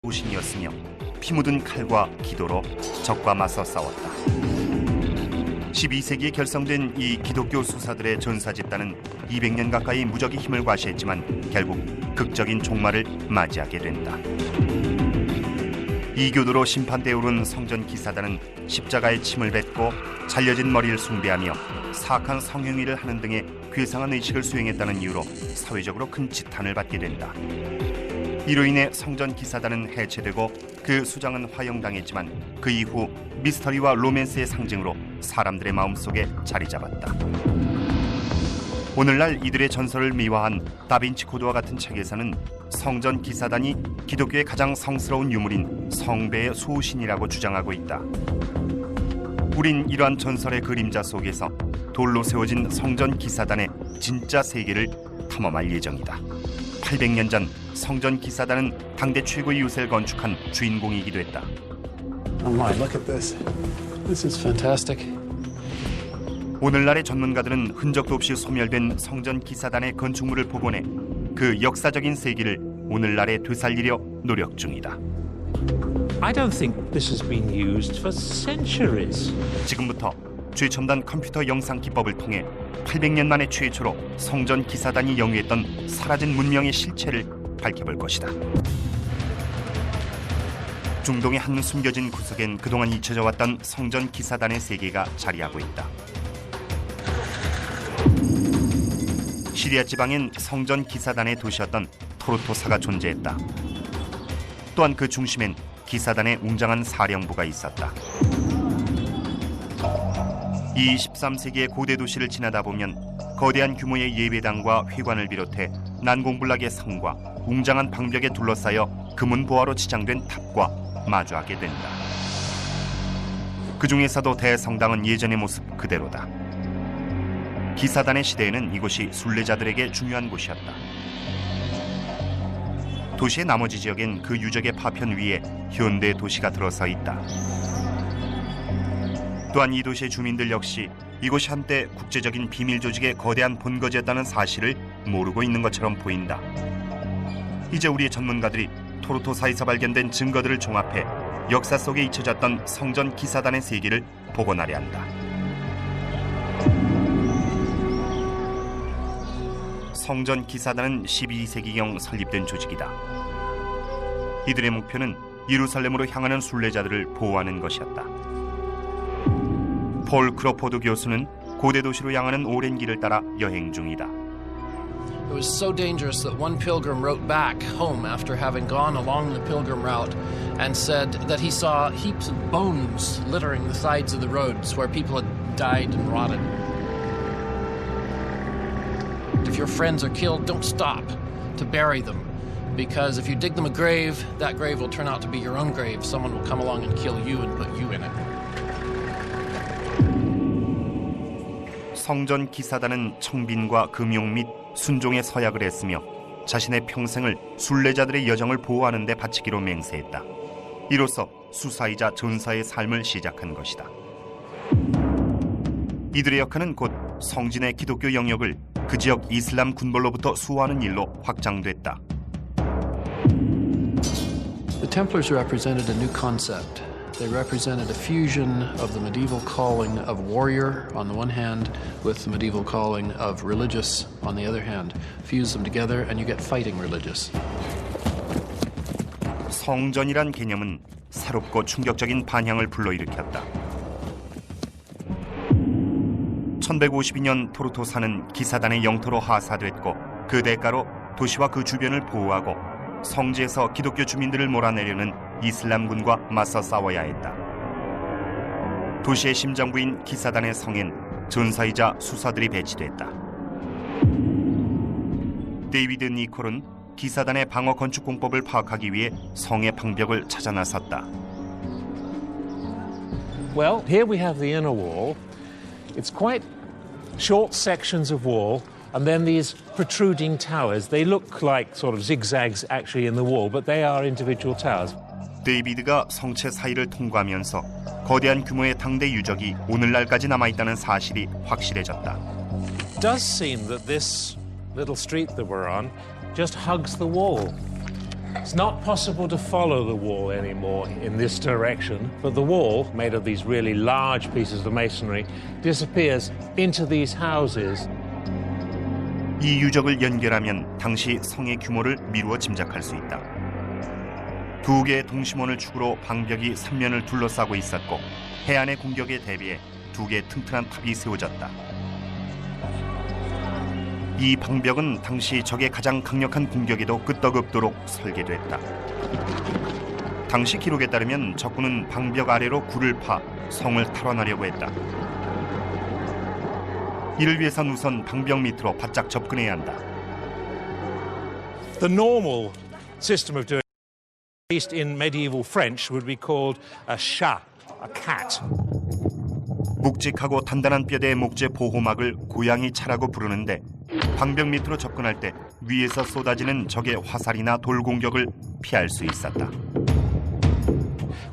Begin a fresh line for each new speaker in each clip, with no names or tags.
소신이었으며 피 묻은 칼과 기도로 적과 맞서 싸웠다. 12세기에 결성된 이 기독교 수사들의 전사 집단은 200년 가까이 무적의 힘을 과시했지만 결국 극적인 종말을 맞이하게 된다. 이교도로 심판대에 오른 성전 기사단은 십자가에 침을 뱉고 잘려진 머리를 숭배하며 사악한 성행위를 하는 등의 괴상한 의식을 수행했다는 이유로 사회적으로 큰 지탄을 받게 된다. 이로 인해 성전 기사단은 해체되고 그 수장은 화형당했지만 그 이후 미스터리와 로맨스의 상징으로 사람들의 마음속에 자리 잡았다. 오늘날 이들의 전설을 미화한 다빈치 코드와 같은 책에서는 성전 기사단이 기독교의 가장 성스러운 유물인 성배의 소신이라고 주장하고 있다. 우린 이러한 전설의 그림자 속에서 돌로 세워진 성전 기사단의 진짜 세계를 탐험할 예정이다. 800년 전 성전 기사단은 당대 최고의 요새를 건축한 주인공이기도 했다.
Oh my, look at this. This is fantastic.
오늘날의 전문가들은 흔적도 없이 소멸된 성전 기사단의 건축물을 복원해 그 역사적인 세계를 오늘날에 되살리려 노력 중이다.
I don't think this has been used for centuries.
지금부터 최첨단 컴퓨터 영상 기법을 통해 800년 만에 최초로 성전 기사단이 영위했던 사라진 문명의 실체를 밝혀볼 것이다. 중동의 한 숨겨진 구석엔 그동안 잊혀져 왔던 성전 기사단의 세계가 자리하고 있다. 시리아 지방엔 성전 기사단의 도시였던 토르토사가 존재했다. 또한 그 중심엔 기사단의 웅장한 사령부가 있었다. 이 13세기의 고대 도시를 지나다 보면 거대한 규모의 예배당과 회관을 비롯해 난공불락의 성과 웅장한 방벽에 둘러싸여 금은 보화로 치장된 탑과 마주하게 된다. 그 중에서도 대성당은 예전의 모습 그대로다. 기사단의 시대에는 이곳이 순례자들에게 중요한 곳이었다. 도시의 나머지 지역엔 그 유적의 파편 위에 현대 도시가 들어서 있다. 또한 이 도시의 주민들 역시 이곳이 한때 국제적인 비밀 조직의 거대한 본거지였다는 사실을 모르고 있는 것처럼 보인다. 이제 우리의 전문가들이 토르토사에서 발견된 증거들을 종합해 역사 속에 잊혀졌던 성전 기사단의 세계를 복원하려 한다. 성전 기사단은 12세기경 설립된 조직이다. 이들의 목표는 예루살렘으로 향하는 순례자들을 보호하는 것이었다. 폴 크로포드 교수는 고대 도시로 향하는 오랜 길을 따라 여행 중이다.
It was so dangerous that one pilgrim wrote back home after having gone along the pilgrim route and said that he saw heaps of bones littering the sides of the roads where people had died and rotted. If your friends are killed, don't stop to bury them, because if you dig them a grave, that grave will turn out to be your own grave. Someone will come along and kill you and put you in it.
성전 기사단은 청빈과 금용 및 순종의 서약을 했으며 자신의 평생을 순례자들의 여정을 보호하는 데 바치기로 맹세했다. 이로써 수사이자 전사의 삶을 시작한 것이다. 이들의 역할은 곧 성진의 기독교 영역을 그 지역 이슬람 군벌로부터 수호하는 일로 확장됐다.
The Templars represented a new concept. They represented a fusion of the medieval calling of warrior on the one hand with the medieval calling of religious on the other hand. Fuse them together and you get fighting religious.
성전이란 개념은 새롭고 충격적인 반향을 불러일으켰다. 1152년 토르토사는 기사단의 영토로 하사됐고 그 대가로 도시와 그 주변을 보호하고 성지에서 기독교 주민들을 몰아내려는 이슬람군과 맞서 싸워야 했다. 도시의 심장부인 기사단의 성엔 전사이자 수사들이 배치됐다. 데이비드 니콜은 기사단의 방어 건축 공법을 파악하기 위해 성의 방벽을 찾아 나섰다.
Well, here we have the inner wall. It's quite short sections of wall. And then these protruding towers, they look like sort of zigzags actually in the wall, but they are individual towers.
데이비드가 성체 사이를 통과하면서 거대한 규모의 당대 유적이 오늘날까지 남아있다는 사실이 확실해졌다.
It does seem that this little street that we're on just hugs the wall. It's not possible to follow the wall anymore in this direction, but the wall, made of these really large pieces of masonry, disappears into these houses.
이 유적을 연결하면 당시 성의 규모를 미루어 짐작할 수 있다. 두 개의 동심원을 축으로 방벽이 3면을 둘러싸고 있었고 해안의 공격에 대비해 두 개의 튼튼한 탑이 세워졌다. 이 방벽은 당시 적의 가장 강력한 공격에도 끄떡없도록 설계됐다. 당시 기록에 따르면 적군은 방벽 아래로 굴을 파 성을 탈환하려고 했다. 이를 위해선 우선 방벽 밑으로 바짝 접근해야 한다.
The normal system of doing it, at least in medieval French, would be called a chat, a cat.
묵직하고 단단한 뼈대의 목재 보호막을 고양이 차라고 부르는데 방벽 밑으로 접근할 때 위에서 쏟아지는 적의 화살이나 돌 공격을 피할 수 있었다.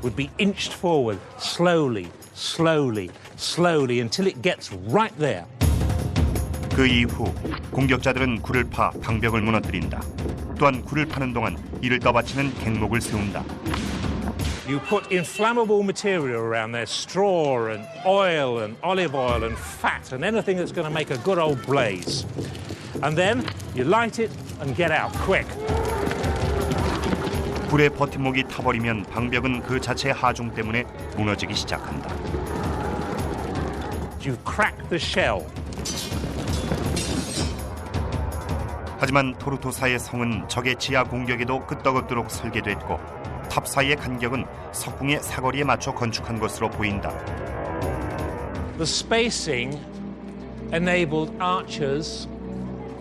Would be inched forward slowly, slowly, slowly until it gets right there.
그 이후 공격자들은 굴을 파 방벽을 무너뜨린다. 또한 굴을 파는 동안 이를 떠받치는 갱목을 세운다.
You put inflammable material around there, straw and oil and olive oil and fat and anything that's going to make a good old blaze. And then you light it and get out, quick.
불의 버팀목이 타버리면 방벽은 그 자체의 하중 때문에 무너지기 시작한다.
You crack the shell.
하지만 토르토사의 성은 적의 지하 공격에도 끄떡없도록 설계됐고 탑 사이의 간격은 석궁의 사거리에 맞춰 건축한 것으로 보인다.
The spacing enabled archers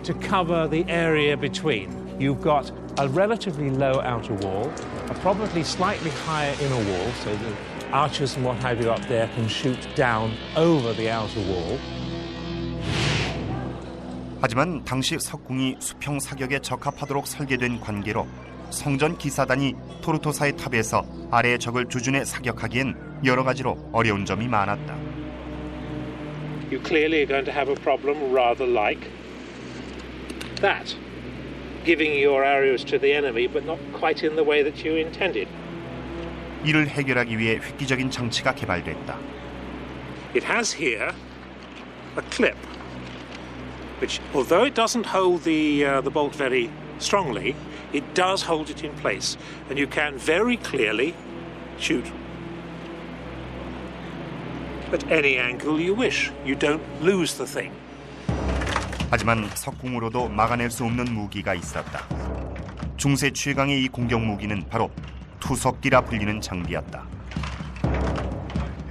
to cover the area between. You've got a relatively low outer wall, a probably slightly higher inner wall, so the archers and what have you up there can shoot down over the outer wall.
하지만 당시 석궁이 수평 사격에 적합하도록 설계된 관계로 성전 기사단이 토르토사의 탑에서 아래의 적을 주둔해 사격하기엔 여러 가지로 어려운 점이 많았다.
You clearly are going to have a problem rather like that, giving your arrows to the enemy but not quite in the way that you intended.
이를 해결하기 위해 획기적인 장치가 개발됐다.
It has here a clip, which, although it doesn't hold the bolt very strongly, it does hold it in place, and you can very clearly shoot at any angle you wish. You don't lose the thing.
하지만 석궁으로도 막아낼 수 없는 무기가 있었다. 중세 최강의 이 공격 무기는 바로 투석기라 불리는 장비였다.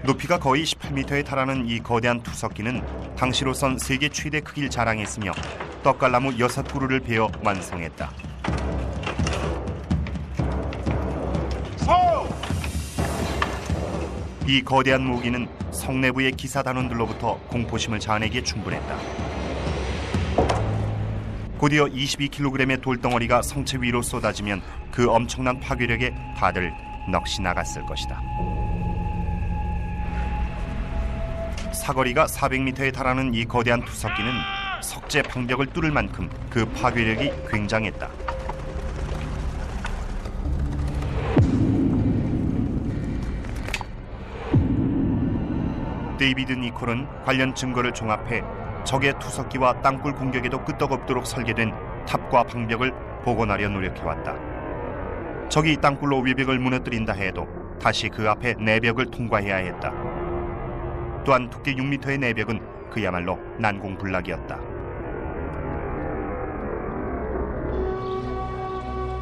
높이가 거의 18m에 달하는 이 거대한 투석기는 당시로선 세계 최대 크기를 자랑했으며 떡갈나무 6그루를 베어 완성했다. 이 거대한 무기는 성내부의 기사단원들로부터 공포심을 자아내기에 충분했다. 곧이어 22kg의 돌덩어리가 성체 위로 쏟아지면 그 엄청난 파괴력에 다들 넋이 나갔을 것이다. 사거리가 400m에 달하는 이 거대한 투석기는 석재 방벽을 뚫을 만큼 그 파괴력이 굉장했다. 데이비드 니콜은 관련 증거를 종합해 적의 투석기와 땅굴 공격에도 끄떡없도록 설계된 탑과 방벽을 복원하려 노력해왔다. 적이 땅굴로 외벽을 무너뜨린다 해도 다시 그 앞에 내벽을 통과해야 했다. 또한 두께 6m의 내벽은 그야말로 난공불락이었다.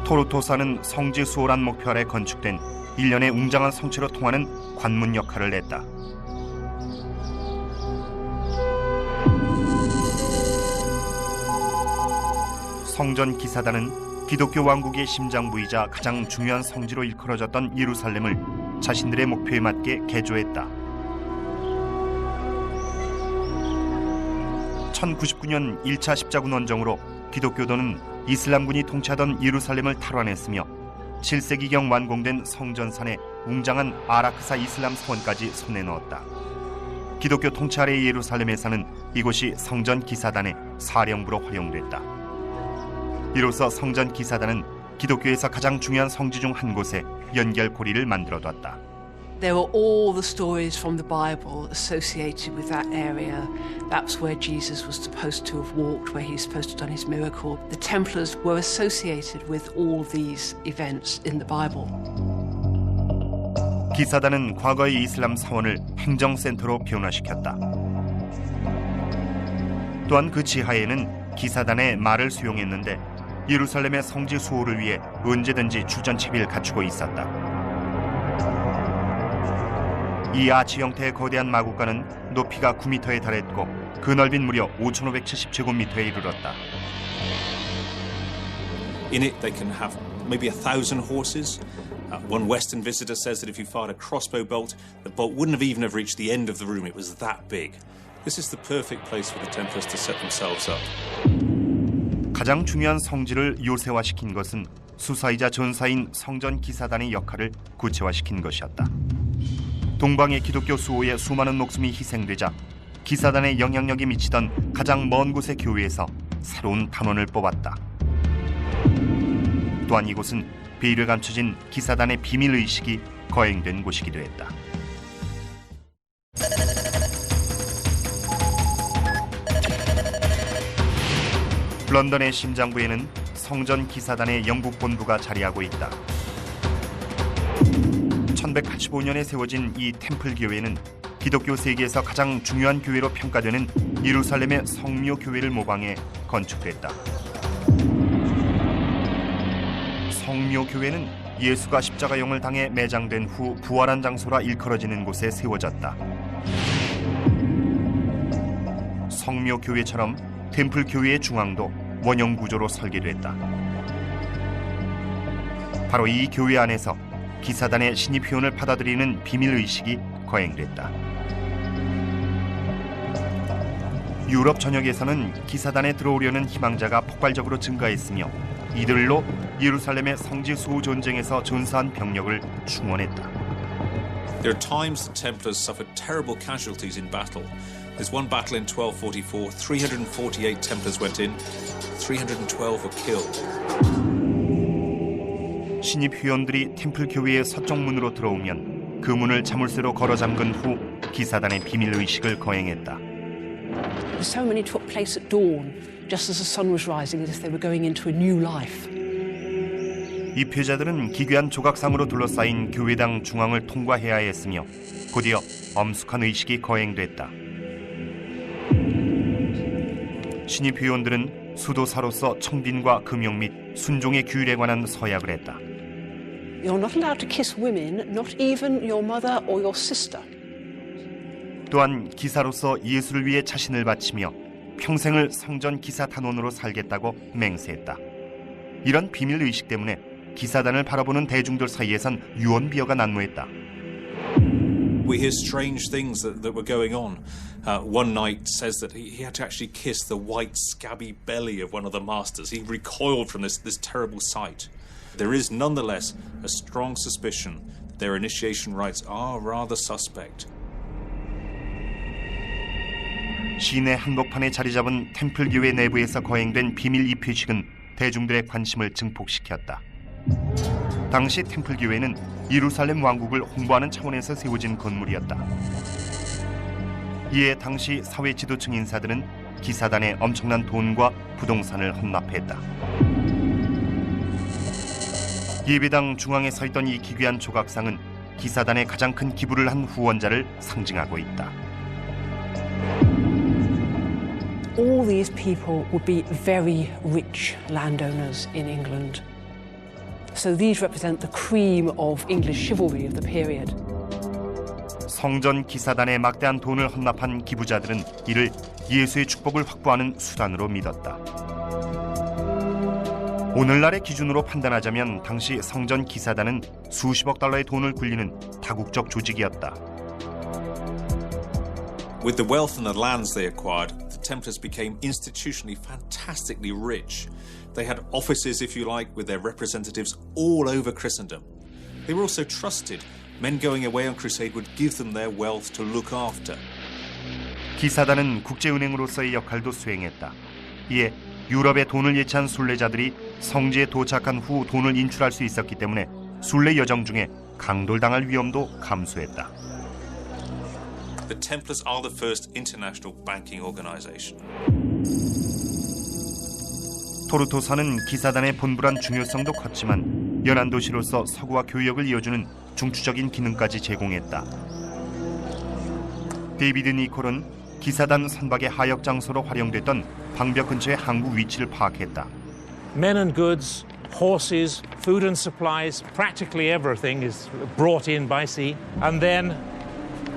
토르토사는 성지 수호란 목표 아래 건축된 일련의 웅장한 성체로 통하는 관문 역할을 했다. 성전 기사단은 기독교 왕국의 심장부이자 가장 중요한 성지로 일컬어졌던 예루살렘을 자신들의 목표에 맞게 개조했다. 1099년 1차 십자군 원정으로 기독교도는 이슬람군이 통치하던 예루살렘을 탈환했으며 7세기경 완공된 성전산의 웅장한 아라크사 이슬람 사원까지 손에 넣었다. 기독교 통치 아래의 예루살렘에서는 이곳이 성전 기사단의 사령부로 활용됐다. 이로써 성전 기사단은 기독교에서 가장 중요한 성지 중 한 곳에 연결고리를 만들어뒀다.
There were all the stories from the Bible associated with that area. That's where Jesus was supposed to have walked, where he's supposed to have done his miracle. The Templars were associated with all these events in the Bible.
기사단은 과거의 이슬람 사원을 행정센터로 변화시켰다. 또한 그 지하에는 기사단의 말을 수용했는데 예루살렘의 성지 수호를 위해 언제든지 주전체비를 갖추고 있었다. 이 아치 형태의 거대한 마구간은 높이가 9m에 달했고 그 넓이는 무려 5,570제곱미터에 이르렀다.
In it, they can have maybe 1,000 horses. One Western visitor says that if you fired a crossbow bolt, the bolt wouldn't have even have reached the end of the room. It was that big. This is the perfect place for the Templars to set themselves up.
가장 중요한 성지를 요새화시킨 것은 수사이자 전사인 성전 기사단의 역할을 구체화시킨 것이었다. 동방의 기독교 수호에 수많은 목숨이 희생되자 기사단의 영향력이 미치던 가장 먼 곳의 교회에서 새로운 단원을 뽑았다. 또한 이곳은 비위를 감춰진 기사단의 비밀의식이 거행된 곳이기도 했다. 런던의 심장부에는 성전 기사단의 영국 본부가 자리하고 있다. 1185년에 세워진 이 템플 교회는 기독교 세계에서 가장 중요한 교회로 평가되는 예루살렘의 성묘 교회를 모방해 건축됐다. 성묘 교회는 예수가 십자가형을 당해 매장된 후 부활한 장소라 일컬어지는 곳에 세워졌다. 성묘 교회처럼 템플 교회의 중앙도 원형 구조로 설계됐다. 바로 이 교회 안에서 기사단의 신입 회원을 받아들이는 비밀의식이 거행됐다. 유럽 전역에서는 기사단에 들어오려는 희망자가 폭발적으로 증가했으며 이들로 예루살렘의 성지 수호 전쟁에서 전사한 병력을 충원했다.
There are times the Templars suffered terrible casualties in battle. There's one battle in 1244, 348 Templars went in, 312 were killed.
신입 회원들이 템플 교회의 서쪽 문으로 들어오면 그 문을 자물쇠로 걸어 잠근 후 기사단의 비밀의식을 거행했다.
The ceremony took place at dawn, just as the sun was rising, as if they were going into a new life.
입회자들은 기괴한 조각상으로 둘러싸인 교회당 중앙을 통과해야 했으며 곧이어 엄숙한 의식이 거행됐다. 신입 회원들은 수도사로서 청빈과 금용 및 순종의 규율에 관한 서약을 했다.
You're not allowed to kiss women, not even your mother or your sister.
또한 기사로서 예수를 위해 자신을 바치며 평생을 성전 기사 단원으로 살겠다고 맹세했다. 이런 비밀 의식 때문에 기사단을 바라보는 대중들 사이에선 유언비어가 난무했다.
We hear strange things that were going on. One knight says that he had to actually kiss the white, scabby belly of one of the masters. He recoiled from this terrible sight. There is nonetheless a strong suspicion that their initiation rites are rather suspect.
시내 한복판에 자리 잡은 템플 교회 내부에서 거행된 비밀 입회식은 대중들의 관심을 증폭시켰다. 당시 템플 교회는 예루살렘 왕국을 홍보하는 차원에서 세워진 건물이었다. 이에 당시 사회 지도층 인사들은 기사단에 엄청난 돈과 부동산을 헌납했다. 예배당 중앙에 서 있던 이 기괴한 조각상은 기사단에 가장 큰 기부를 한 후원자를 상징하고 있다.
All these people would be very rich landowners in England. So these represent the cream of English chivalry of the period.
성전 기사단에 막대한 돈을 헌납한 기부자들은 이를 예수의 축복을 확보하는 수단으로 믿었다. 오늘날의 기준으로 판단하자면 당시 성전 기사단은 수십억 달러의 돈을 굴리는 다국적 조직이었다.
With the wealth and the lands they acquired, the Templars became institutionally fantastically rich. They had offices, if you like, with their representatives all over Christendom. They were also trusted. Men going away on crusade would give them their wealth to look after.
기사단은 국제은행으로서의 역할도 수행했다. 이에 유럽의 돈을 예치한 순례자들이 성지에 도착한 후 돈을 인출할 수 있었기 때문에 순례 여정 중에 강돌당할 위험도 감수했다.
The Templars are the first international banking organization.
토르토사는 기사단의 본부란 중요성도 컸지만 연안 도시로서 서구와 교역을 이어주는 중추적인 기능까지 제공했다. 데이비드 니콜은 기사단 선박의 하역 장소로 활용됐던 방벽 근처의 항구 위치를 파악했다.
Men and goods, horses, food and supplies, practically everything is brought in by sea. And then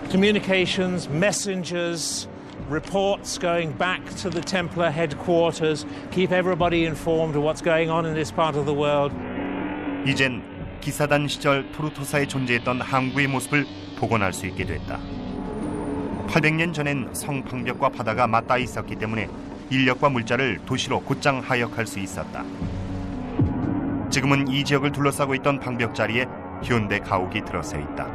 communications, messengers, reports going back to the Templar headquarters, keep everybody informed of what's going on in this part of the world.
이젠 기사단 시절 토르토사에 존재했던 항구의 모습을 복원할 수 있게 됐다. 800년 전엔 성 방벽과 바다가 맞닿아 있었기 때문에 인력과 물자를 도시로 곧장 하역할 수 있었다. 지금은 이 지역을 둘러싸고 있던 방벽 자리에 현대 가옥이 들어서 있다.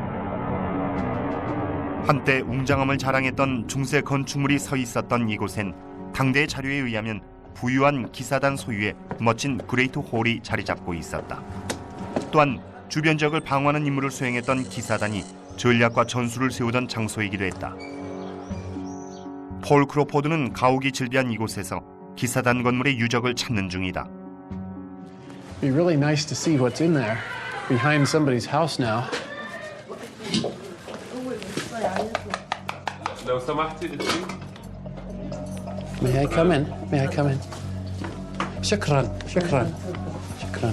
한때 웅장함을 자랑했던 중세 건축물이 서 있었던 이곳엔 당대의 자료에 의하면 부유한 기사단 소유의 멋진 그레이트 홀이 자리 잡고 있었다. 또한 주변 지역을 방어하는 임무를 수행했던 기사단이 전략과 전술을 세우던 장소이기도 했다. 폴 크로포드는 가옥이 즐비한 이곳에서 기사단 건물의 유적을 찾는 중이다.
It'd be really nice to see what's in there behind somebody's house now. May I come in? May I come in? شكرا شكرا شكرا.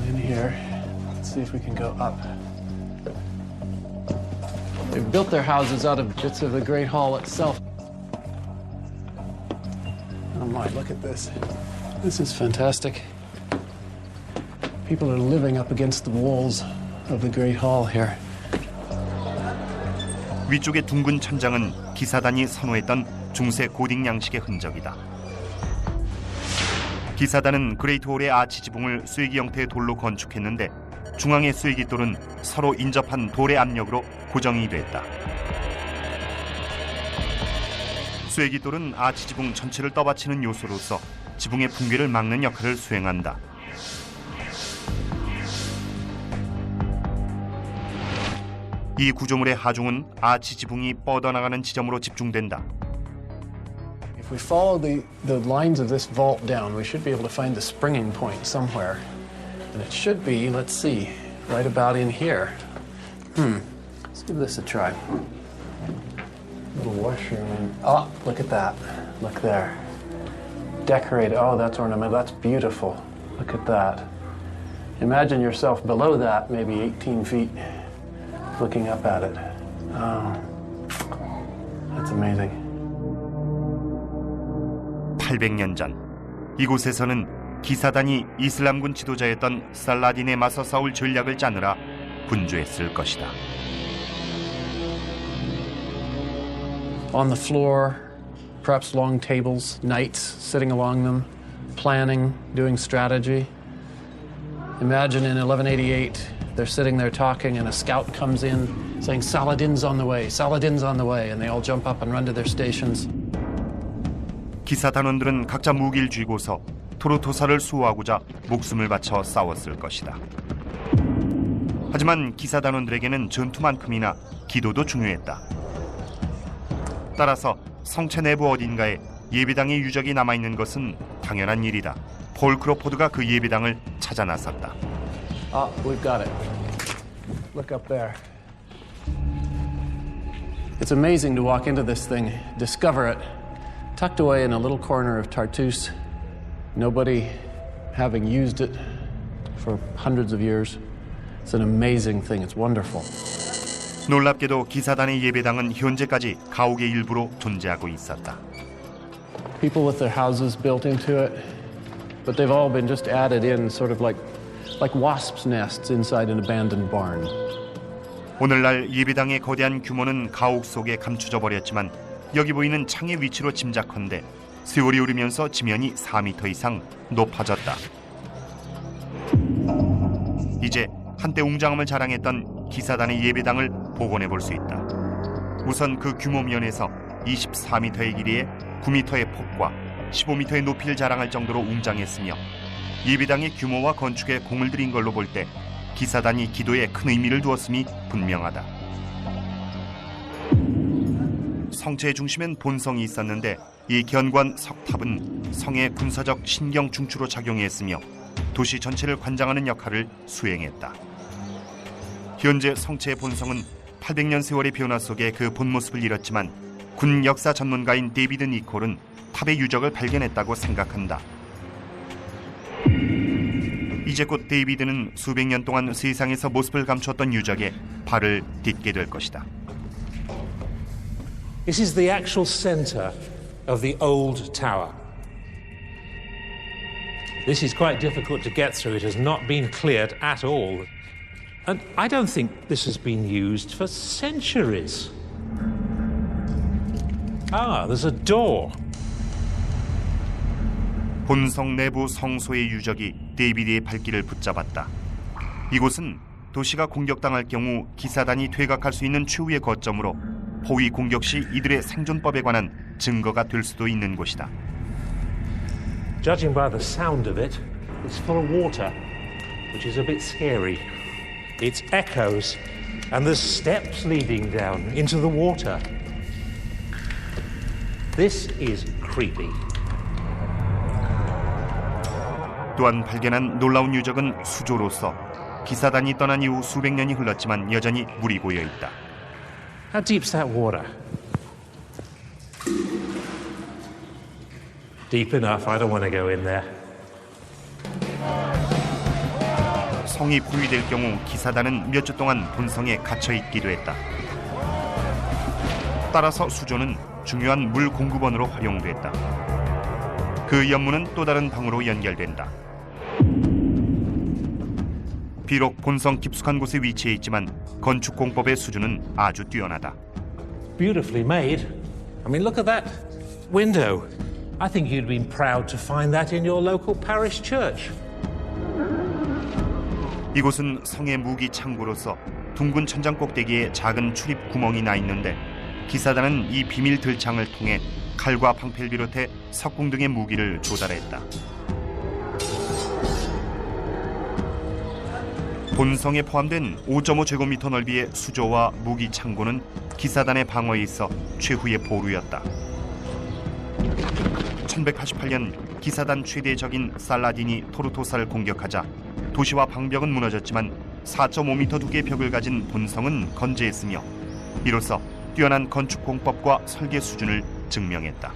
In here. Let's see if we can go up. They've built their houses out of bits of the Great Hall itself.
Oh my, look at this.
This is fantastic. People are living up against the walls of the Great Hall here.
위쪽의 둥근 천장은 기사단이 선호했던 중세 고딕 양식의 흔적이다. 기사단은 그레이트 홀의 아치 지붕을 쐐기 형태의 돌로 건축했는데 중앙의 쐐기 돌은 서로 인접한 돌의 압력으로 고정이 됐다. 쐐기 돌은 아치 지붕 전체를 떠받치는 요소로서 지붕의 붕괴를 막는 역할을 수행한다. 이 구조물의 하중은 아치 지붕이 뻗어나가는 지점으로 집중된다.
If we follow the lines of this vault down, we should be able to find the springing point somewhere. And it should be, let's see, right about in here. Let's give this a try. Little washroom. Oh, look at that. Look there. Decorated. Oh, that's ornamental. That's beautiful. Look at that. Imagine yourself below that, maybe 18 feet, looking up at it. Oh, that's amazing.
800년 전 이곳에서는 기사단이 이슬람군 지도자였던 살라딘에 맞서 싸울 전략을 짜느라 분주했을 것이다.
On the floor, perhaps long tables, knights sitting along them, planning, doing strategy. Imagine in 1188, they're sitting there talking and a scout comes in saying, Saladin's on the way, Saladin's on the way, and they all jump up and run to their stations.
기사단원들은 각자 무기를 쥐고서 토르토사를 수호하고자 목숨을 바쳐 싸웠을 것이다. 하지만 기사단원들에게는 전투만큼이나 기도도 중요했다. 따라서 성체 내부 어딘가에 예배당의 유적이 남아있는 것은 당연한 일이다. 폴 크로포드가 그 예배당을 찾아 나섰다.
Ah, we've got it. Look up there. It's amazing to walk into this thing, discover it, tucked away in a little corner of Tartus, nobody having used it for hundreds of years. It's an amazing thing. It's wonderful.
놀랍게도 기사단의 예배당은 현재까지 가옥의 일부로 존재하고 있었다.
People with their houses built into it, but they've all been just added in sort of like wasps' nests inside an abandoned barn.
오늘날 예배당의 거대한 규모는 가옥 속에 감춰져 버렸지만 여기 보이는 창의 위치로 짐작컨대 세월이 오르면서 지면이 4m 이상 높아졌다. 이제 한때 웅장함을 자랑했던 기사단의 예배당을 복원해 볼 수 있다. 우선 그 규모 면에서 24m의 길이에 9m의 폭과 15m의 높이를 자랑할 정도로 웅장했으며 예배당의 규모와 건축에 공을 들인 걸로 볼 때 기사단이 기도에 큰 의미를 두었음이 분명하다. 성체의 중심엔 본성이 있었는데 이 견관 석탑은 성의 군사적 신경 중추로 작용했으며 도시 전체를 관장하는 역할을 수행했다. 현재 성체의 본성은 800년 세월의 변화 속에 그 본 모습을 잃었지만 군 역사 전문가인 데이비드 니콜은 탑의 유적을 발견했다고 생각한다. 이제 곧 데이비드는 수백 년 동안 세상에서 모습을 감추었던 유적에 발을 딛게 될 것이다.
This is the actual center of the old tower. This is quite difficult to get through. It has not been cleared at all. And I don't think this has been used for centuries. Ah, there's a door.
본성 내부 성소의 유적이 데이비드의 발길을 붙잡았다. 이곳은 도시가 공격당할 경우 기사단이 퇴각할 수 있는 최후의 거점으로 포위 공격 시 이들의 생존법에 관한 증거가 될 수도 있는 곳이다.
Judging by the sound of it, it's full of water, which is a bit scary. It's echoes, and there's steps leading down into the water. This is creepy.
또한 발견한 놀라운 유적은 수조로서 기사단이 떠난 이후 수백 년이 흘렀지만 여전히 물이 고여 있다.
How deep's that water? Deep enough. I don't want to go in there.
성이 포위될 경우 기사단은 몇 주 동안 본성에 갇혀 있기도 했다. 따라서 수조는 중요한 물 공급원으로 활용됐다. 그 연문은 또 다른 방으로 연결된다. 비록 본성 깊숙한 곳에 위치해 있지만 건축 공법의 수준은 아주 뛰어나다.
Beautifully made. I mean, look at that window. I think you'd been proud to find that in your local parish church.
이곳은 성의 무기 창고로서 둥근 천장 꼭대기에 작은 출입 구멍이 나 있는데 기사단은 이 비밀 들창을 통해 칼과 방패를 비롯해 석궁 등의 무기를 조달했다. 본성에 포함된 5.5제곱미터 넓이의 수조와 무기 창고는 기사단의 방어에 있어 최후의 보루였다. 1188년 기사단 최대의 적인 살라딘이 토르토사를 공격하자 도시와 방벽은 무너졌지만 4.5m 두께의 벽을 가진 본성은 건재했으며 이로써 뛰어난 건축 공법과 설계 수준을 증명했다.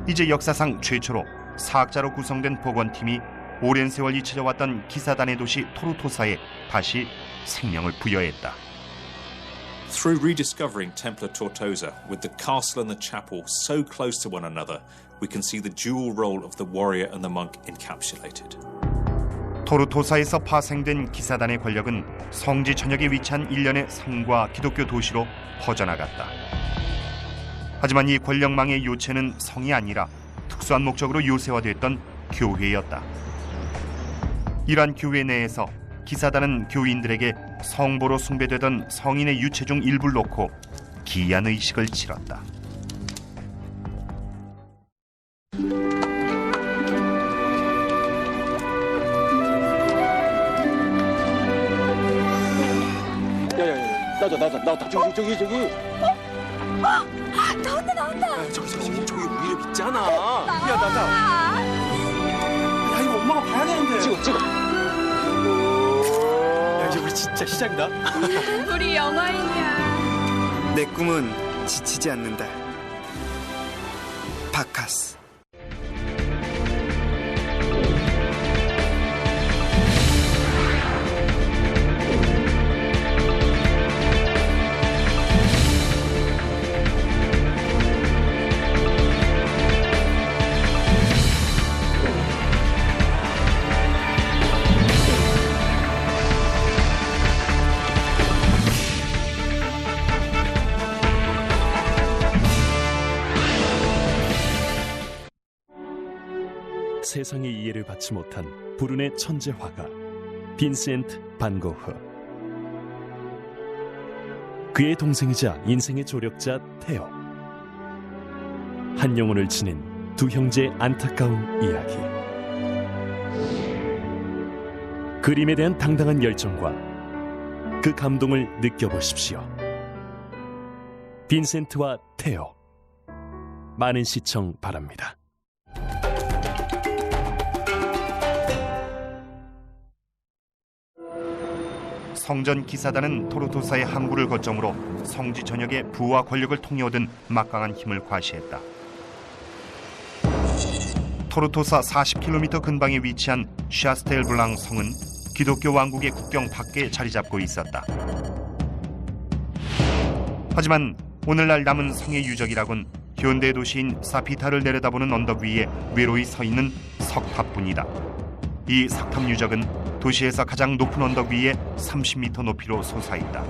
이제 역사상 최초로 사학자로 구성된 복원팀이 오랜 세월 잊혀져왔던 기사단의 도시 토르토사에 다시 생명을 부여했다.
Through rediscovering Templar Tortosa, with the castle and the chapel so close to one another, we can see the dual role of the warrior and the monk encapsulated.
토르토사에서 파생된 기사단의 권력은 성지 전역에 위치한 일련의 성과 기독교 도시로 퍼져나갔다. 하지만 이 권력망의 요체는 성이 아니라 특수한 목적으로 요새화됐던 교회였다. 이러한 교회 내에서 기사단은 교인들에게 성보로 숭배되던 성인의 유체 중 일부를 놓고 기이한 의식을 치렀다.
나왔다. 저기.
나온다.
저기 우리 집 있잖아. 야, 나. 야, 이거 엄마가 봐야 되는데. 찍어. 야, 이제 우리 진짜 시작이다.
우리 영화인이야.
내 꿈은 지치지 않는다. 바카스.
세상의 이해를 받지 못한 불운의 천재 화가 빈센트 반 고흐. 그의 동생이자 인생의 조력자 테오. 한 영혼을 지닌 두 형제의 안타까운 이야기. 그림에 대한 당당한 열정과 그 감동을 느껴보십시오. 빈센트와 테오. 많은 시청 바랍니다.
성전 기사단은 토로토사의 항구를 거점으로 성지 전역의 부와 권력을 통해오던 막강한 힘을 과시했다. 토로토사 40km 근방에 위치한 샤스텔블랑 성은 기독교 왕국의 국경 밖에 자리 잡고 있었다. 하지만 오늘날 남은 성의 유적이라곤 현대 도시인 사피타를 내려다보는 언덕 위에 외로이 서 있는 석탑뿐이다. 이 석탑 유적은 도시에서 가장 높은 언덕 위에 30m 높이로 솟아있다.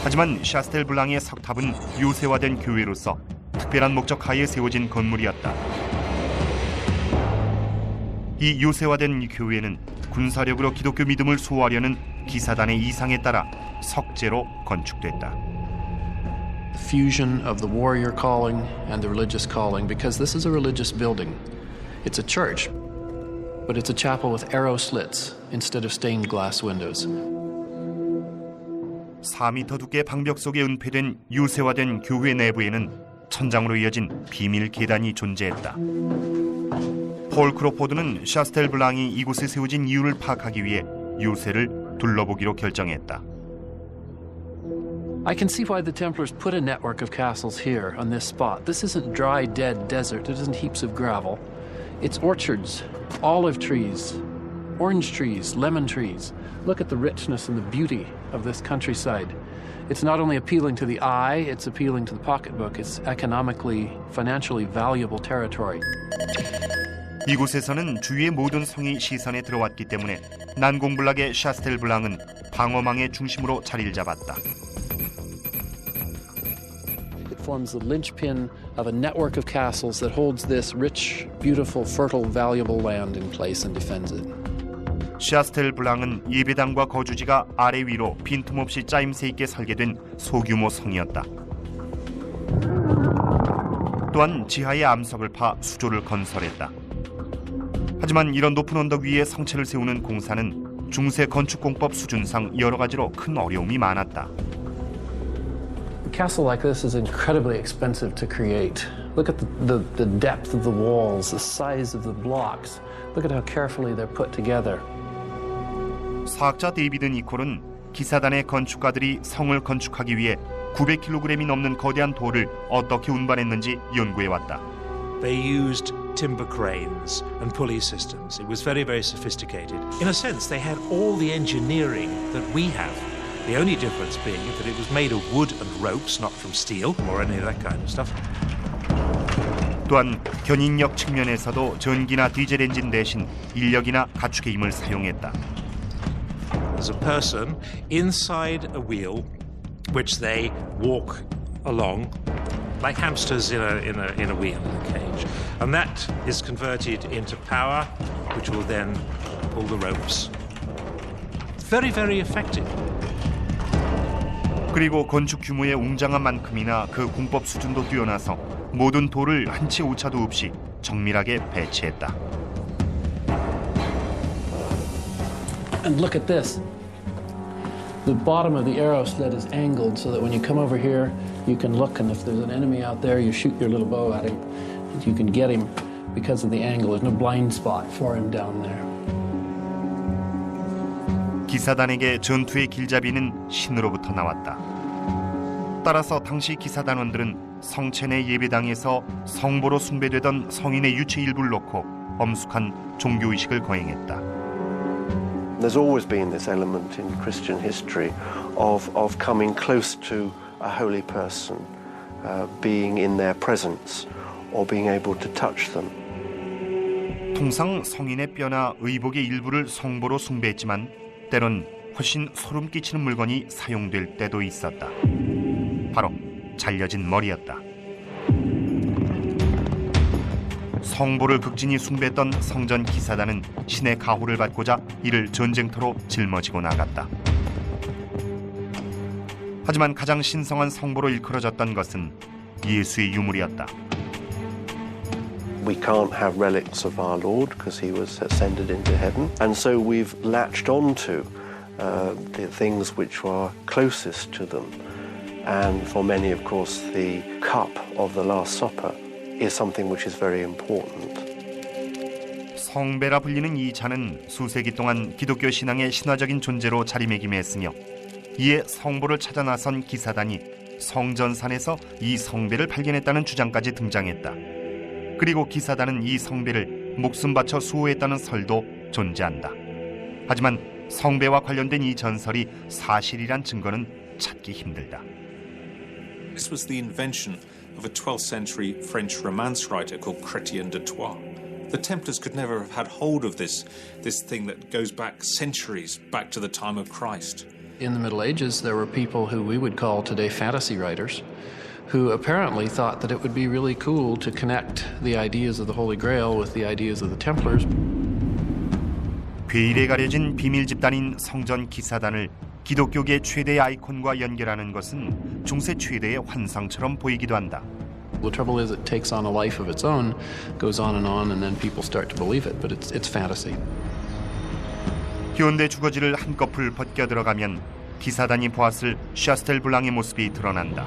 하지만 샤스텔블랑의 석탑은 요새화된 교회로서 특별한 목적 하에 세워진 건물이었다. 이 요새화된 교회는 군사력으로 기독교 믿음을 소화하려는 기사단의 이상에 따라 석재로 건축됐다.
Fusion of the warrior calling and the religious calling, because this is a religious building. It's a church, but it's a chapel with arrow slits instead of stained glass windows.
4m 두께 방벽 속에 은폐된 요새화된 교회 내부에는 천장으로 이어진 비밀 계단이 존재했다. 폴 크로포드는 샤스텔블랑이 이곳에 세워진 이유를 파악하기 위해 요새를 둘러보기로 결정했다.
I can see why the Templars put a network of castles here on this spot. This isn't dry, dead desert. It isn't heaps of gravel. It's orchards, olive trees, orange trees, lemon trees. Look at the richness and the beauty of this countryside. It's not only appealing to the eye, it's appealing to the pocketbook. It's economically, financially valuable territory.
이곳에서는 주위의 모든 성이 시선에 들어왔기 때문에 난공불락의 샤스텔블랑은 방어망의 중심으로 자리를 잡았다.
It forms the linchpin of a network of castles that holds this rich, beautiful, fertile, valuable land in place and defends it.
샤스텔블랑은 예배당과 거주지가 아래 위로 빈틈없이 짜임새 있게 설계된 소규모 성이었다. 또한 지하에 암석을 파 수조를 건설했다. 하지만 이런 높은 언덕 위에 성체를 세우는 공사는 중세 건축공법 수준상 여러 가지로 큰 어려움이 많았다.
A castle like this is incredibly expensive to create. Look at the depth of the walls, the size of the blocks. Look at how carefully they're put together.
사학자 데이비드 니콜은 기사단의 건축가들이 성을 건축하기 위해 900kg이 넘는 거대한 돌을 어떻게 운반했는지 연구해왔다.
They used timber cranes and pulley systems. It was very, very sophisticated. In a sense, they had all the engineering that we have. The only difference being that it was made of wood and ropes, not from steel or any of that kind of stuff.
또한 견인력 측면에서도 전기나 디젤 엔진 대신 인력이나 가축의 힘을 사용했다.
There's a person inside a wheel which they walk along like hamsters in a wheel, in a cage. And that is converted into power, which will then pull the ropes. Very, very effective.
그리고 건축 규모의 웅장한 만큼이나 그 공법 수준도 뛰어나서 모든 돌을 한 채 오차도 없이 정밀하게 배치했다.
And look at this. The bottom of the arrow slit is angled so that when you come over here, you can look, and if there's an enemy out there, you shoot your little bow at him, and you can get him because of the angle. There's no blind spot for him down there.
기사단에게 전투의 길잡이는 신으로부터 나왔다. 따라서 당시 기사단원들은 성체 내 예배당에서 성보로 숭배되던 성인의 유체 일부를 놓고 엄숙한 종교의식을 거행했다.
There's always been this element in Christian history of coming close to a holy person, being in their presence or being able to touch them.
통상 성인의 뼈나 의복의 일부를 성보로 숭배했지만 때론 훨씬 소름 끼치는 물건이 사용될 때도 있었다. 바로 잘려진 머리였다. 성보를 극진히 숭배했던 성전 기사단은 신의 가호를 받고자 이를 전쟁터로 짊어지고 나갔다. 하지만 가장 신성한 성보로 일컬어졌던 것은 예수의 유물이었다.
We can't have relics of our Lord because he was ascended into heaven. And so we've latched onto the things which are closest to them. And for many, of course, the cup of the Last Supper is something which is very important.
성배라 불리는 이 잔은 수세기 동안 기독교 신앙의 신화적인 존재로 자리매김했으며 이에 성보를 찾아 나선 기사단이 성전산에서 이 성배를 발견했다는 주장까지 등장했다. 그리고 기사단은 이 성배를 목숨 바쳐 수호했다는 설도 존재한다. 하지만 성배와 관련된 이 전설이 사실이란 증거는 찾기 힘들다.
This was the invention of a 12th century French romance writer called Chrétien de Troyes. The Templars could never have had hold of this thing that goes back centuries, back to the time of Christ.
In the Middle Ages, there were people who we would call today fantasy writers, who apparently thought that it would be really cool to connect the ideas of the Holy Grail with the ideas of the Templars.
괴일에 가려진 비밀 집단인 성전 기사단을 기독교계 최대의 아이콘과 연결하는 것은 중세 최대의 환상처럼 보이기도 한다.
The trouble is it takes on a life of its own, goes on, and then people start to believe it, but it's fantasy.
현대 주거지를 한꺼풀 벗겨 들어가면 기사단이 보았을 샤스텔블랑의 모습이 드러난다.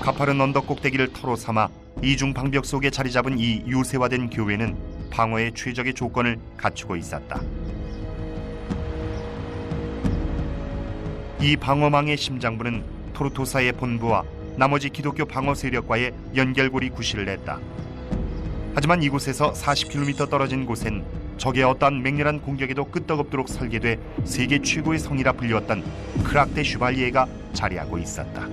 가파른 언덕 꼭대기를 터로 삼아 이중 방벽 속에 자리 잡은 이 요새화된 교회는 방어의 최적의 조건을 갖추고 있었다. 이 방어망의 심장부는 토르토사의 본부와 나머지 기독교 방어 세력과의 연결고리 구실을 했다. 하지만 이곳에서 40km 떨어진 곳엔 적의 어떠한 맹렬한 공격에도 끄떡없도록 설계돼 세계 최고의 성이라 불리웠던 크락 대 슈발리에가 자리하고 있었다.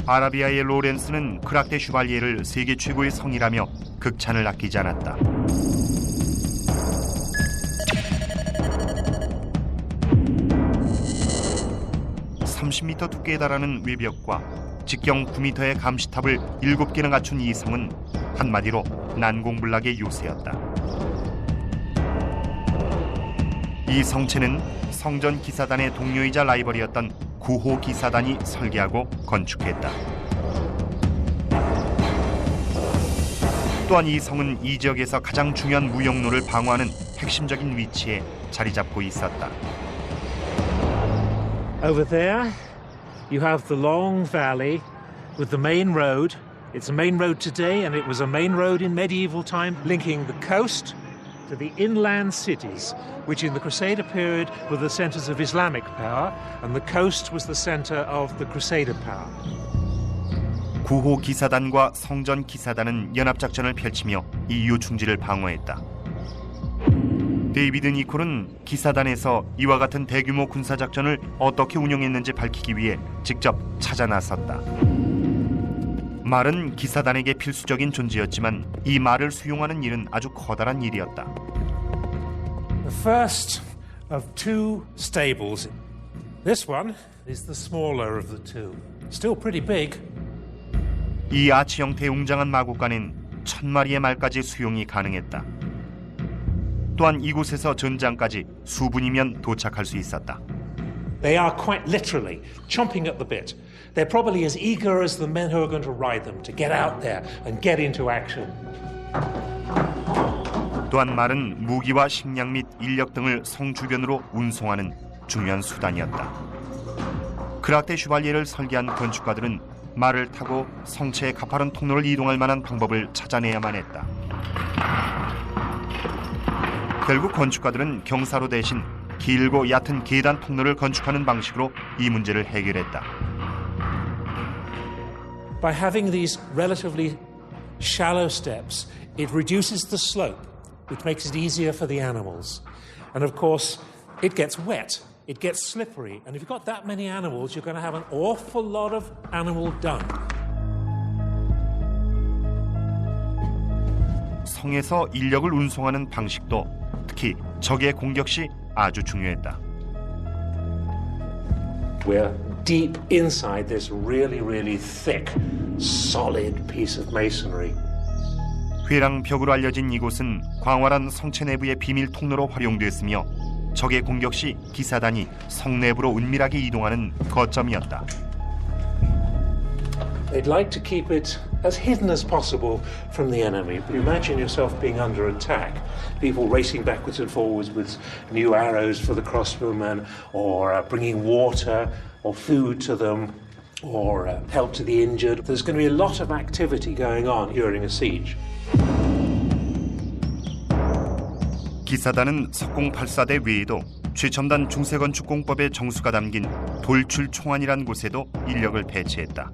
아라비아의 로렌스는 크락 대 슈발리에를 세계 최고의 성이라며 극찬을 아끼지 않았다. (30m) 두께에 달하는 외벽과 직경 9m의 감시탑을 7개나 갖춘 이 성은 한마디로 난공불락의 요새였다. 이 성체는 성전 기사단의 동료이자 라이벌이었던 구호 기사단이 설계하고 건축했다. 또한 이 성은 이 지역에서 가장 중요한 무역로를 방어하는 핵심적인 위치에 자리 잡고 있었다.
Over there, you have the long valley with the main road. It's a main road today, and it was a main road in medieval time, linking the coast to the inland cities, which in the Crusader period were the centers of Islamic power, and the coast was the center of the Crusader power.
구호 기사단과 성전 기사단은 연합작전을 펼치며 이 요충지를 방어했다. 데이비드 니콜은 기사단에서 이와 같은 대규모 군사작전을 어떻게 운영했는지 밝히기 위해 직접 찾아 나섰다. 말은 기사단에게 필수적인 존재였지만 이 말을 수용하는 일은 아주 커다란 일이었다.
The first of two stables. This one is the smaller of the two. Still pretty big.
이 아치 형태의 웅장한 마구간엔 1000마리의 말까지 수용이 가능했다. 또한 이곳에서 전장까지 수분이면 도착할 수 있었다.
They are quite literally chomping at the bit. They're probably as eager as the men who are going to ride them to get out there and get into action.
또한 말은 무기와 식량 및 인력 등을 성 주변으로 운송하는 중요한 수단이었다. 크락 대 슈발리에를 설계한 건축가들은 말을 타고 성체의 가파른 통로를 이동할 만한 방법을 찾아내야만 했다. 결국 건축가들은 경사로 대신 길고 얕은 계단 통로를 건축하는 방식으로 이 문제를 해결했다.
By having these relatively shallow steps, it reduces the slope, which makes it easier for the animals. And of course, it gets wet, it gets slippery, and if you've got that many animals, you're going to have an awful lot of animal dung.
성에서 인력을 운송하는 방식도 특히 적의 공격 시 아주 중요했다.
We're deep inside this really, really thick, solid piece of masonry.
회랑벽으로 알려진 이곳은 광활한 성체 내부의 비밀 통로로 활용됐으며 적의 공격 시 기사단이 성 내부로 은밀하게 이동하는 거점이었다.
They'd like to keep it as hidden as possible from the enemy. Imagine yourself being under attack, people racing backwards and forwards with new arrows for the crossbowmen, or bringing water or food to them, or help to the injured. There's going to be a lot of activity going on during a siege.
기사단은 석공8사대 외에도 최첨단 중세건축공법의 정수가 담긴 돌출총안이란 곳에도 인력을 배치했다.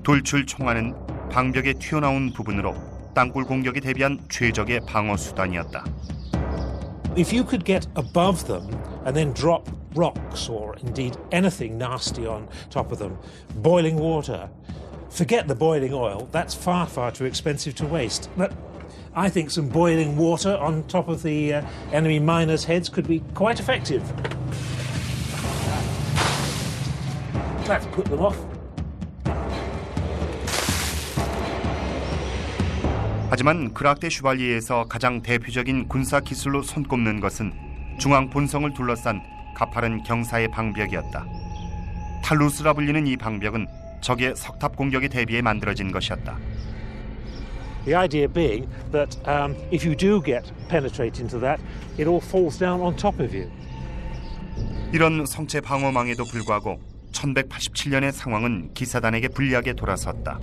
돌출총안은 방벽에 튀어나온 부분으로 땅굴 공격에 대비한 최적의 방어 수단이었다.
If you could get above them and then drop rocks or indeed anything nasty on top of them, boiling water, forget the boiling oil, that's far, far too expensive to waste. But I think some boiling water on top of the enemy miners' heads could be quite effective. Let's put them off.
하지만 그락데 슈발리에에서 가장 대표적인 군사 기술로 손꼽는 것은 중앙 본성을 둘러싼 가파른 경사의 방벽이었다. 탈루스라 불리는 이 방벽은 적의 석탑 공격에 대비해 만들어진 것이었다.
The idea being that if you do get penetrate into that, it all falls down on top of you.
이런 성체 방어망에도 불구하고 1187년의 상황은 기사단에게 불리하게 돌아섰다.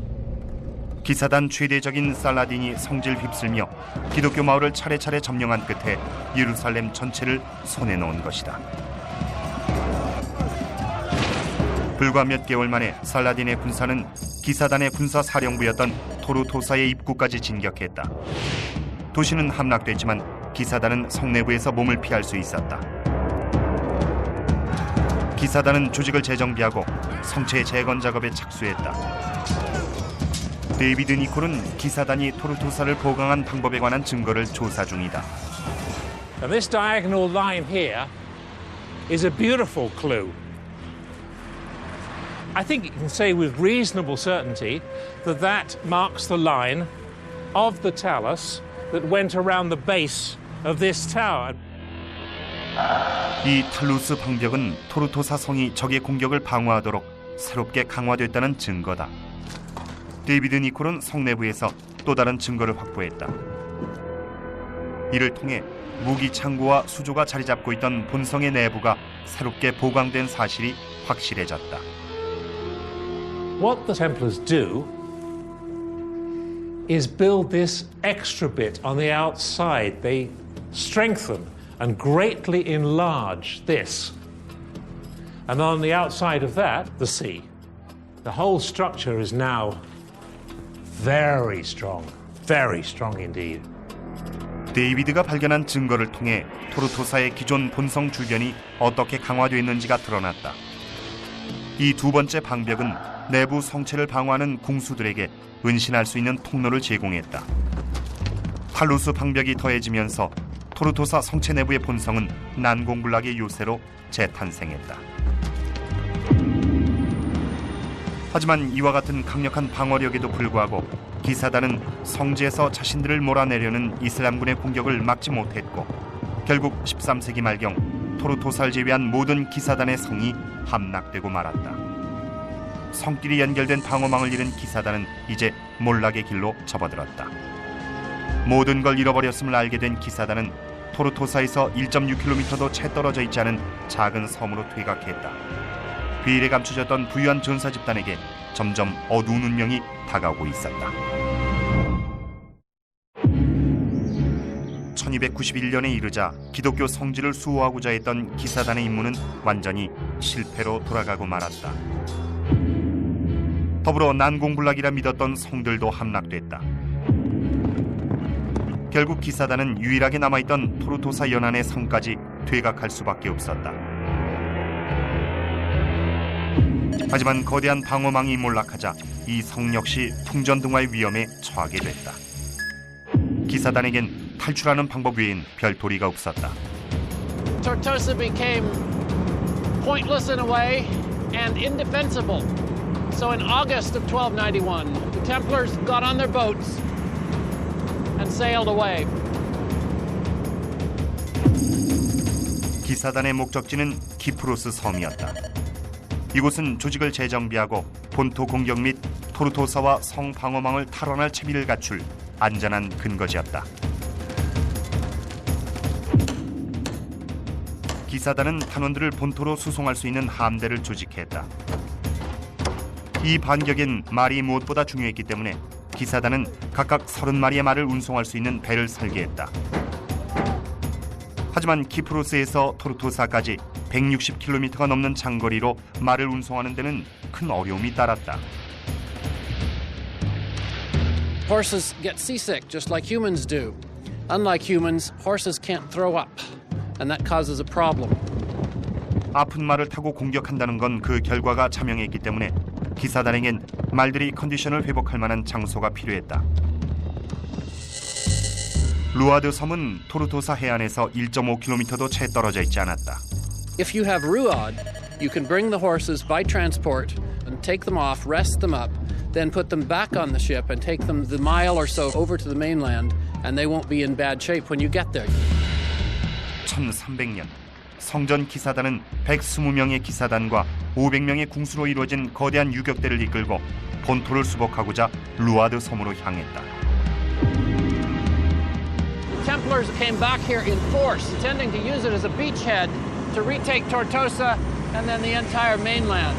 기사단 최대적인 살라딘이 성질 휩쓸며 기독교 마을을 차례차례 점령한 끝에 예루살렘 전체를 손에 놓은 것이다. 불과 몇 개월 만에 살라딘의 군사는 기사단의 군사사령부였던 토르토사의 입구까지 진격했다. 도시는 함락됐지만 기사단은 성 내부에서 몸을 피할 수 있었다. 기사단은 조직을 재정비하고 성체 재건 작업에 착수했다. 데이비드 니콜은 기사단이 토르토사를 보강한 방법에 관한 증거를 조사 중이다.
And this diagonal line here is a beautiful clue. I think you can say with reasonable certainty that that marks the line of the talus that went around the base of this tower.
이 탈루스 방벽은 토르토사 성이 적의 공격을 방어하도록 새롭게 강화됐다는 증거다. 데이비드 니콜은 성 내부에서 또 다른 증거를 확보했다. 이를 통해 무기 창고와 수조가 자리 잡고 있던 본성의 내부가 새롭게 보강된 사실이 확실해졌다.
What the Templars do is build this extra bit on the outside. They strengthen and greatly enlarge this. And on the outside of that, the sea. The whole structure is now very strong indeed.
데이비드가 발견한 증거를 통해 토르토사의 기존 본성 주변이 어떻게 강화됐는지가 드러났다. 이 두 번째 방벽은 내부 성체를 방어하는 궁수들에게 은신할 수 있는 통로를 제공했다. 탈루스 방벽이 더해지면서 토르토사 성체 내부의 본성은 난공불락의 요새로 재탄생했다. 하지만 이와 같은 강력한 방어력에도 불구하고 기사단은 성지에서 자신들을 몰아내려는 이슬람군의 공격을 막지 못했고 결국 13세기 말경 토르토사를 제외한 모든 기사단의 성이 함락되고 말았다. 성길이 연결된 방어망을 잃은 기사단은 이제 몰락의 길로 접어들었다. 모든 걸 잃어버렸음을 알게 된 기사단은 토르토사에서 1.6km도 채 떨어져 있지 않은 작은 섬으로 퇴각했다. 비일에 감춰졌던 부유한 전사 집단에게 점점 어두운 운명이 다가오고 있었다. 1291년에 이르자 기독교 성지를 수호하고자 했던 기사단의 임무는 완전히 실패로 돌아가고 말았다. 더불어 난공불락이라 믿었던 성들도 함락됐다. 결국 기사단은 유일하게 남아있던 토르토사 연안의 성까지 퇴각할 수밖에 없었다. 하지만 거대한 방어망이 몰락하자 이 성 역시 풍전등화의 위험에 처하게 됐다. 기사단에겐 탈출하는 방법 외엔 별 도리가 없었다.
Tortosa became pointless in a way and indefensible. So in August of 1291, the Templars got on their boats and sailed away.
기사단의 목적지는 키프로스 섬이었다. 이곳은 조직을 재정비하고 본토 공격 및 토르토사와 성 방어망을 탈환할 채비를 갖출 안전한 근거지였다. 기사단은 탄원들을 본토로 수송할 수 있는 함대를 조직했다. 이 반격엔 말이 무엇보다 중요했기 때문에 기사단은 각각 30마리의 말을 운송할 수 있는 배를 설계했다. 하지만 키프로스에서 토르토사까지 160km가 넘는 장거리로 말을 운송하는 데는 큰 어려움이 따랐다.
Horses get seasick just like humans do. Unlike humans, horses can't throw up, and that causes a problem.
아픈 말을 타고 공격한다는 건 그 결과가 자명했기 때문에 기사단에겐 말들이 컨디션을 회복할 만한 장소가 필요했다. 루아드 섬은 토르토사 해안에서 1.5km도 채 떨어져 있지 않았다.
If you have Ruad, you can bring the horses by transport and take them off, rest them up, then put them back on the ship and take them the mile or so over to the mainland, and they won't be in bad shape when you get there.
1300년 성전 기사단은 120명의 기사단과 500명의 궁수로 이루어진 거대한 유격대를 이끌고 본토를 수복하고자 루아드 섬으로 향했다.
Templars came back here in force, intending to use it as a beachhead to retake Tortosa and then the entire mainland.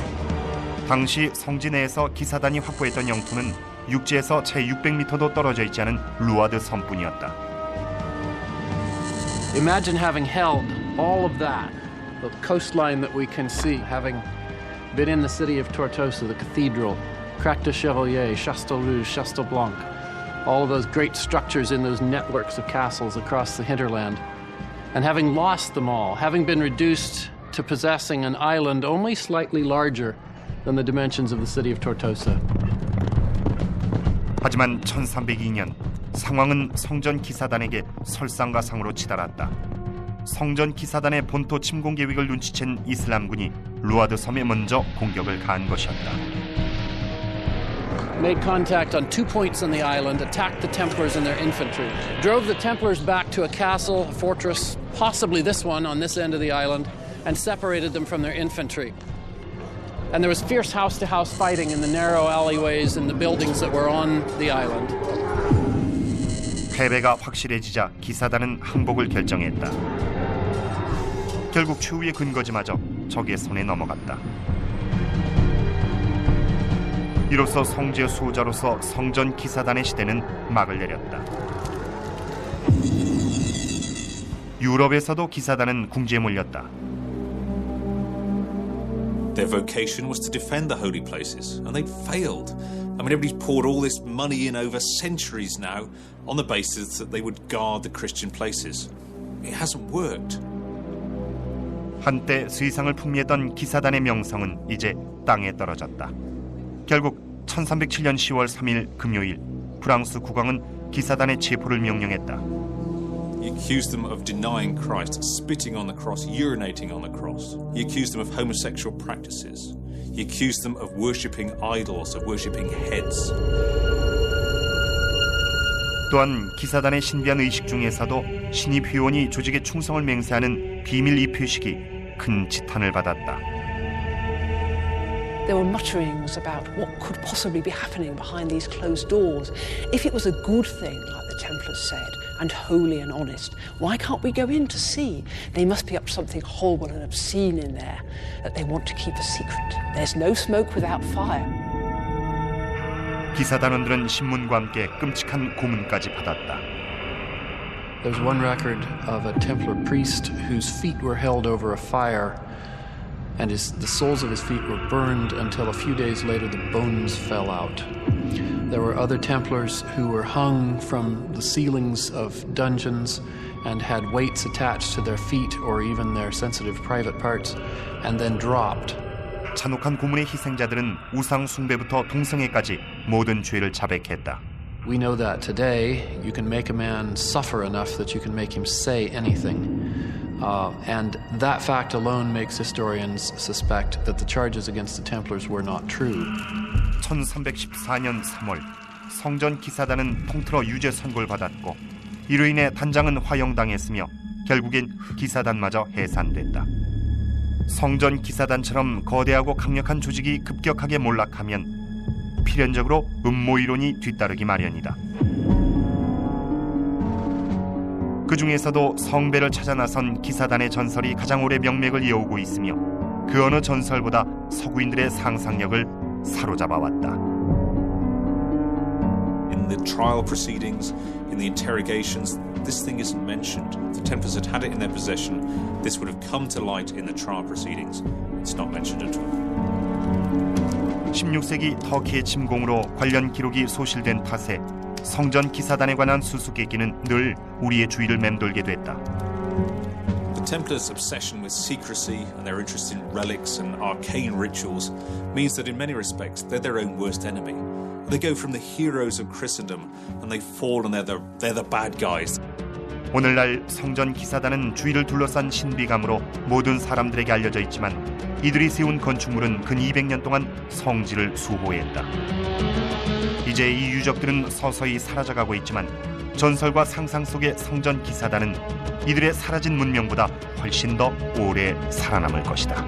당시 성지 내에서 기사단이 확보했던 영토는 육지에서 채 600m도 떨어져 있지 않은 루아드 섬뿐이었다.
Imagine having held all of that, the coastline that we can see, having been in the city of Tortosa, the cathedral, Crac de Chevalier, Chastel Rouge, Chastel Blanc, all of those great structures in those networks of castles across the hinterland, and having lost them all, having been reduced to possessing an island only slightly larger than the dimensions of the city of Tortosa.
하지만 1302년 상황은 성전 기사단에게 설상가상으로 치달았다. 성전 기사단의 본토 침공 계획을 눈치챈 이슬람군이 루아드 섬에 먼저 공격을 가한 것이었다.
Made contact on 2 points on the island, attacked the Templars and their infantry, drove the Templars back to a castle, a fortress, possibly this one on this end of the island, and separated them from their infantry. And there was fierce house-to-house fighting in the narrow alleyways and the buildings that were on the island.
패배가 확실해지자 기사단은 항복을 결정했다. 결국 최후의 근거지마저 적의 손에 넘어갔다. 이로써 성지의 수호자로서 성전 기사단의 시대는 막을 내렸다. 유럽에서도 기사단은 궁지에 몰렸다.
Their vocation was to defend the holy places, and they'd failed. I mean, everybody's poured all this money in over centuries now on the basis that they would guard the Christian places. It hasn't worked.
한때 수의상을 풍미했던 기사단의 명성은 이제 땅에 떨어졌다. 결국 1307년 10월 3일 금요일 프랑스 국왕은 기사단의 체포를 명령했다.
He accused them of denying Christ, spitting on the cross, urinating on the cross. He accused them of homosexual practices. He accused them of worshipping idols, of worshipping heads.
또한 기사단의 신비한 의식 중에서도 신입 회원이 조직의 충성을 맹세하는 비밀 이 표식이 큰 지탄을 받았다.
There were mutterings about what could possibly be happening behind these closed doors. If it was a good thing, like the Templars said, and holy and honest, why can't we go in to see? They must be up to something horrible and obscene in there that they want to keep a secret. There's no smoke without fire.
기사단원들은 신문과 함께 끔찍한 고문까지 받았다.
There's one record of a Templar priest whose feet were held over a fire, and the soles of his feet were burned until a few days later the bones fell out. There were other Templars who were hung from the ceilings of dungeons and had weights attached to their feet or even their sensitive private parts, and then dropped.
잔혹한 고문의 희생자들은 우상 숭배부터 동성애까지 모든 죄를 자백했다.
We know that today you can make a man suffer enough that you can make him say anything. And that fact alone makes historians suspect that the charges against the Templars were not true.
1314년 3월 성전 기사단은 통틀어 유죄 선고를 받았고 이로 인해 단장은 화형당했으며 결국엔 기사단마저 해산됐다. 성전 기사단처럼 거대하고 강력한 조직이 급격하게 몰락하면 필연적으로 음모이론이 뒤따르기 마련이다. 그 중에서도 성배를 찾아 나선 기사단의 전설이 가장 오래 명맥을 이어오고 있으며 그 어느 전설보다 서구인들의 상상력을 사로잡아왔다.
In the trial proceedings, in the interrogations, this thing isn't mentioned. The Templars had had it in their possession. This would have come to light in the trial proceedings. It's not mentioned at all.
16세기 터키의 침공으로 관련 기록이 소실된 탓에 성전 기사단에 관한 수수께끼는 늘 우리의 주위를 맴돌게 됐다.
The Templars' obsession with secrecy and their interest in relics and arcane rituals means that in many respects they're their own worst enemy. They go from the heroes of Christendom and they fall and they're the bad guys.
오늘날 성전 기사단은 주위를 둘러싼 신비감으로 모든 사람들에게 알려져 있지만 이들이 세운 건축물은 근 200년 동안 성지를 수호했다. 이제 이 유적들은 서서히 사라져가고 있지만 전설과 상상 속의 성전 기사단은 이들의 사라진 문명보다 훨씬 더 오래 살아남을 것이다.